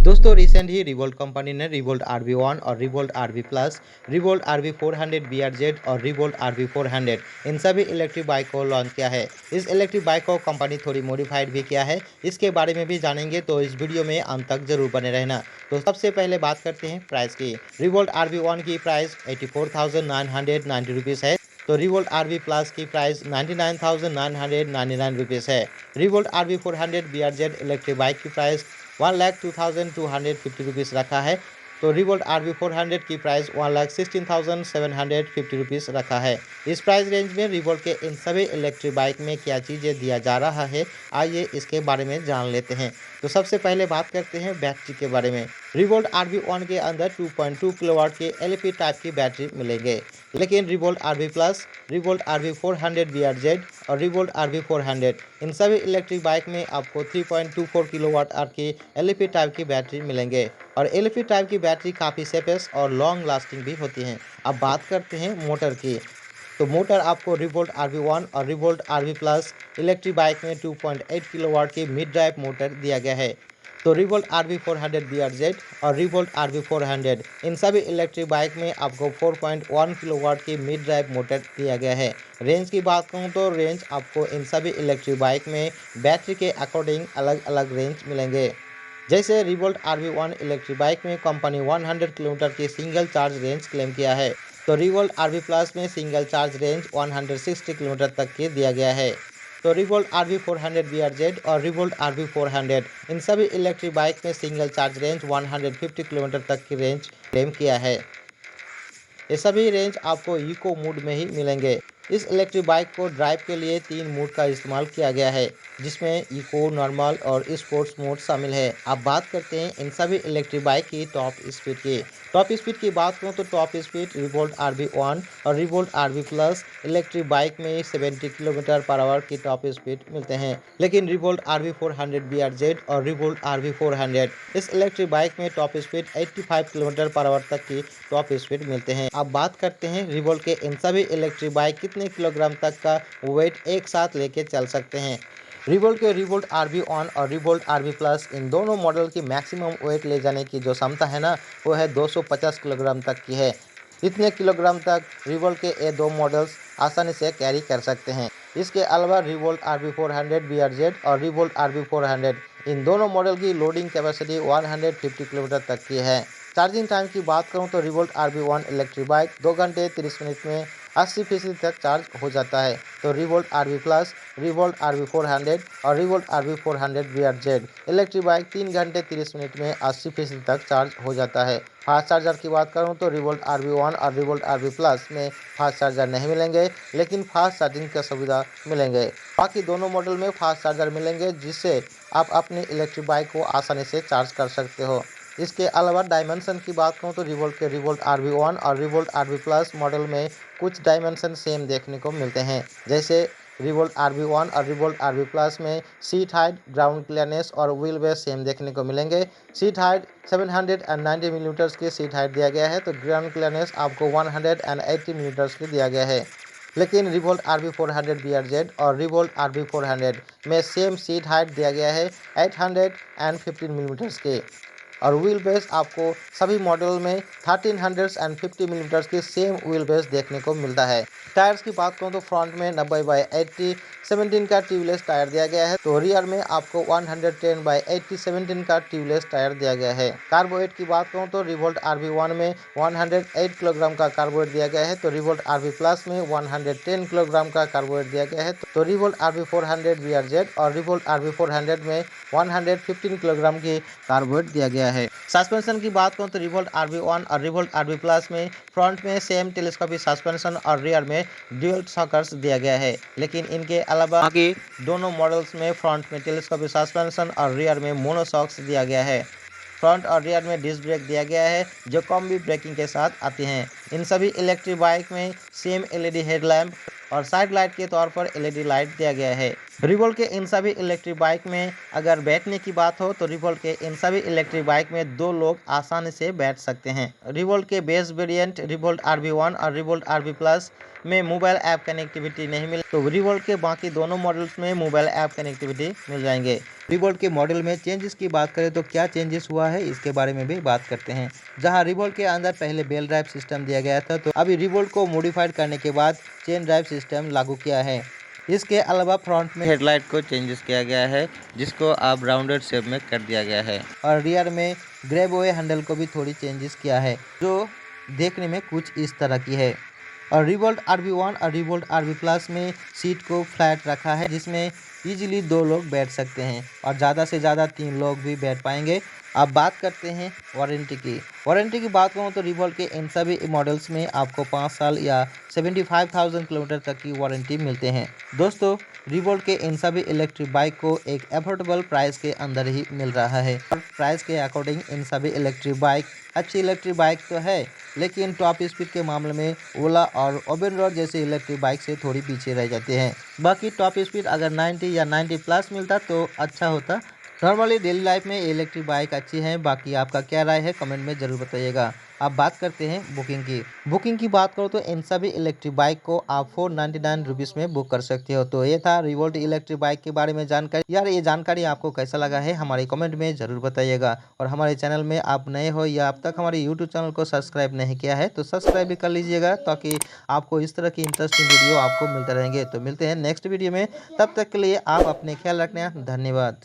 दोस्तों रिसेंट ही revolt company ने revolt RV1 और revolt RV plus, revolt RV400 BRZ और रिवोल्ट RV400 इन सभी इलेक्ट्रिक बाइक को लॉन्च किया है। इस इलेक्ट्रिक बाइक को कंपनी थोड़ी मॉडिफाइड भी किया है, इसके बारे में भी जानेंगे, तो इस वीडियो में अंत तक जरूर बने रहना। तो सबसे पहले बात करते हैं प्राइस की। रिवोल्ट RV1 की प्राइस 84,990 रुपीज़ है, तो रिवोल्ट RV प्लस की प्राइस 99,999 रुपीज़ है। Revolt RV400 BRZ electric bike की प्राइस 1,02,250 रुपीज़ रखा है, तो रिवोल्ट RV400 की प्राइस 1,16,750 रुपीज़ रखा है। इस प्राइस रेंज में रिवोल्ट के इन सभी इलेक्ट्रिक बाइक में क्या चीज़ें दिया जा रहा है, आइए इसके बारे में जान लेते हैं। तो सबसे पहले बात करते हैं बैटरी के बारे में। रिवोल्ट RV1 के अंदर 2.2 किलोवाट की LFP टाइप की बैटरी मिलेंगे, लेकिन revolt RV plus, revolt RV400 BRZ और रिवोल्ट RV400 इन सभी इलेक्ट्रिक बाइक में आपको 3.24 किलोवाट आवर की LFP टाइप की बैटरी मिलेंगे, और LFP टाइप की बैटरी काफ़ी सेफेस्ट और लॉन्ग लास्टिंग भी होती हैं। अब बात करते हैं मोटर की। तो मोटर आपको रिवोल्ट RV1 और revolt RV plus electric bike में 2.8 किलोवाट की मिड ड्राइव मोटर दिया गया है, तो रिवोल्ट RV400 BRZ और रिवोल्ट RV400 इन सभी इलेक्ट्रिक बाइक में आपको 4.1 किलोवाट की मिड ड्राइव मोटर दिया गया है। रेंज की बात करूं तो रेंज आपको इन सभी इलेक्ट्रिक बाइक में बैटरी के अकॉर्डिंग अलग अलग रेंज मिलेंगे। जैसे रिवोल्ट RV1 इलेक्ट्रिक बाइक में कंपनी 100 किलोमीटर की सिंगल चार्ज रेंज क्लेम किया है, तो रिवोल्ट RV प्लस में सिंगल चार्ज रेंज 160 किलोमीटर तक की दिया गया है। तो रिवोल्ट RV400 BRZ और रिवोल्ट RV400 इन सभी इलेक्ट्रिक बाइक में सिंगल चार्ज रेंज 150 किलोमीटर तक की रेंज क्लेम किया है। ये सभी रेंज आपको इको मोड में ही मिलेंगे। इस इलेक्ट्रिक बाइक को ड्राइव के लिए 3 मोड का इस्तेमाल किया गया है, जिसमें इको, नॉर्मल और स्पोर्ट्स मोड शामिल है। अब बात करते हैं इन सभी इलेक्ट्रिक बाइक की टॉप स्पीड की। टॉप स्पीड की बात करूँ तो टॉप स्पीड रिवोल्ट RV1 और revolt RV plus electric bike में 70 किलोमीटर पर आवर की टॉप स्पीड मिलते हैं, लेकिन रिवोल्ट RV400 BRZ और रिवोल्ट RV400 इस इलेक्ट्रिक बाइक में top speed 85 kilometre per hour तक की टॉप स्पीड मिलते हैं। अब बात करते हैं रिवोल्ट के इन सभी इलेक्ट्रिक बाइक कितने किलोग्राम तक का वेट एक साथ लेके चल सकते हैं। रिवोल्ट के रिवोल्ट RV1 और रिवोल्ट RV प्लस इन दोनों मॉडल की मैक्सिमम वेट ले जाने की जो क्षमता है ना, वो है 250 किलोग्राम तक की है। इतने किलोग्राम तक रिवोल्ट के ये दो मॉडल्स आसानी से कैरी कर सकते हैं। इसके अलावा रिवोल्ट RV400 BRZ और रिवोल्ट RV400 इन दोनों मॉडल की लोडिंग कैपेसिटी 150 किलोमीटर तक की है। चार्जिंग टाइम की बात करूं तो रिवोल्ट RV1 इलेक्ट्रिक बाइक 2 घंटे 30 मिनट में 80% तक चार्ज हो जाता है, तो revolt RV plus, revolt RV400 और revolt RV400 BRZ electric bike 3 घंटे 30 मिनट में 80% तक चार्ज हो जाता है। फास्ट चार्जर की बात करूं तो रिवोल्ट RV1 और रिवोल्ट RV प्लस में फास्ट चार्जर नहीं मिलेंगे, लेकिन फास्ट चार्जिंग की सुविधा मिलेंगे। बाकी दोनों मॉडल में फास्ट चार्जर मिलेंगे, जिससे आप अपनी इलेक्ट्रिक बाइक को आसानी से चार्ज कर सकते हो। इसके अलावा डायमेंशन की बात करूँ तो रिवोल्ट के रिवोल्ट RV1 और रिवोल्ट RV प्लस मॉडल में कुछ डायमेंशन सेम देखने को मिलते हैं। जैसे रिवोल्ट RV1 और रिवोल्ट RV प्लस में सीट हाइट, ग्राउंड क्लियरनेस और व्हील बेस सेम देखने को मिलेंगे। सीट हाइट 790 मिलीमीटर्स की सीट हाइट दिया गया है, तो ग्राउंड क्लियरनेस आपको 180 मिलीमीटर्स की दिया गया है। लेकिन रिवोल्ट RV400 BRZ और रिवोल्ट RV400 में सेम सीट हाइट दिया गया है 815 मिलीमीटर्स के, और व्हील बेस आपको सभी मॉडल में 1350 मिलीमीटर्स की सेम व्हील बेस देखने को मिलता है। टायर्स की बात करूँ तो फ्रंट में 90/80 17 का ट्यूबलेस टायर दिया गया है, तो रियर में आपको 110/80 17 का ट्यूबलेस टायर दिया गया है। कार्बोरेट की बात करूँ तो रिवोल्ट RV1 में 108 किलोग्राम का कार्बोरेट दिया गया है, तो रिवोल्ट RV प्लस में 110 किलोग्राम का कार्बोरेट दिया गया है, तो रिवोल्ट RV400 BRZ और रिवोल्ट RV400 में 115 किलोग्राम की कार्बोरेट दिया गया है। सस्पेंशन की बात करूँ तो रिवोल्ट RV1 और रिवोल्ट RV प्लस में फ्रंट में सेम टेलीस्कोपिक सस्पेंशन और रियर में ड्यूल शॉकर्स दिया गया है, लेकिन इनके अलावा बाकी दोनों मॉडल्स में फ्रंट में टेलीस्कोपिक सस्पेंशन और रियर में मोनोशॉक्स दिया गया है। फ्रंट और रियर में डिस्क ब्रेक दिया गया है, जो कॉम्बी ब्रेकिंग के साथ आती हैं। इन सभी इलेक्ट्रिक बाइक में सेम LED हेडलैम्प और साइड लाइट के तौर पर LED लाइट दिया गया है। रिवोल्ट के इन सभी इलेक्ट्रिक बाइक में अगर बैठने की बात हो तो रिवोल्ट के इन सभी इलेक्ट्रिक बाइक में 2 लोग आसानी से बैठ सकते हैं। रिवोल्ट के बेस वेरिएंट रिवोल्ट RV1 और रिवोल्ट RV प्लस में मोबाइल ऐप कनेक्टिविटी नहीं मिले, तो रिवोल्ट के बाकी दोनों मॉडल्स में मोबाइल ऐप कनेक्टिविटी मिल जाएंगे। रिवोल्ट के मॉडल में चेंजेस की बात करें तो क्या चेंजेस हुआ है इसके बारे में भी बात करते हैं। जहां रिवोल्ट के अंदर पहले बेल ड्राइव सिस्टम दिया गया था, तो अभी रिवोल्ट को मॉडिफाइड करने के बाद चेन ड्राइव सिस्टम लागू किया है। इसके अलावा फ्रंट में हेडलाइट को चेंजेस किया गया है, जिसको अब राउंडेड शेप में कर दिया गया है, और रियर में ग्रेबवे हैंडल को भी थोड़ी चेंजेस किया है, जो देखने में कुछ इस तरह की है। और रिवोल्ट RV1 और रिवोल्ट RV प्लस में सीट को फ्लैट रखा है, जिसमें इजीली 2 लोग बैठ सकते हैं और ज़्यादा से ज़्यादा 3 लोग भी बैठ पाएंगे। अब बात करते हैं वारंटी की। वारंटी की बात करूँ तो रिवोल्ट के इन सभी मॉडल्स में आपको 5 साल या 75,000 किलोमीटर तक की वारंटी मिलते हैं। दोस्तों, रिवोल्ट के इन सभी इलेक्ट्रिक बाइक को एक अफोर्डेबल प्राइस के अंदर ही मिल रहा है, और प्राइस के अकॉर्डिंग इन सभी इलेक्ट्रिक बाइक अच्छी इलेक्ट्रिक बाइक तो है, लेकिन टॉप स्पीड के मामले में ओला और ओबेन रोड जैसे इलेक्ट्रिक बाइक से थोड़ी पीछे रह जाते हैं। बाकी टॉप स्पीड अगर 90 या 90 प्लस मिलता तो अच्छा होता। नॉर्मली डेली लाइफ में इलेक्ट्रिक बाइक अच्छी है। बाकी आपका क्या राय है कमेंट में ज़रूर बताइएगा। अब बात करते हैं बुकिंग की। बुकिंग की बात करो तो इन सभी इलेक्ट्रिक बाइक को आप 499 रुपीज़ में बुक कर सकते हो। तो ये था रिवोल्ट इलेक्ट्रिक बाइक के बारे में जानकारी। यार, ये जानकारी आपको कैसा लगा है हमारे कमेंट में ज़रूर बताइएगा। और हमारे चैनल में आप नए हो या अब तक हमारे यूट्यूब चैनल को सब्सक्राइब नहीं किया है तो सब्सक्राइब भी कर लीजिएगा, ताकि आपको इस तरह की इंटरेस्टिंग वीडियो आपको मिलते रहेंगे। तो मिलते हैं नेक्स्ट वीडियो में, तब तक के लिए आप अपने ख्याल रखना। धन्यवाद।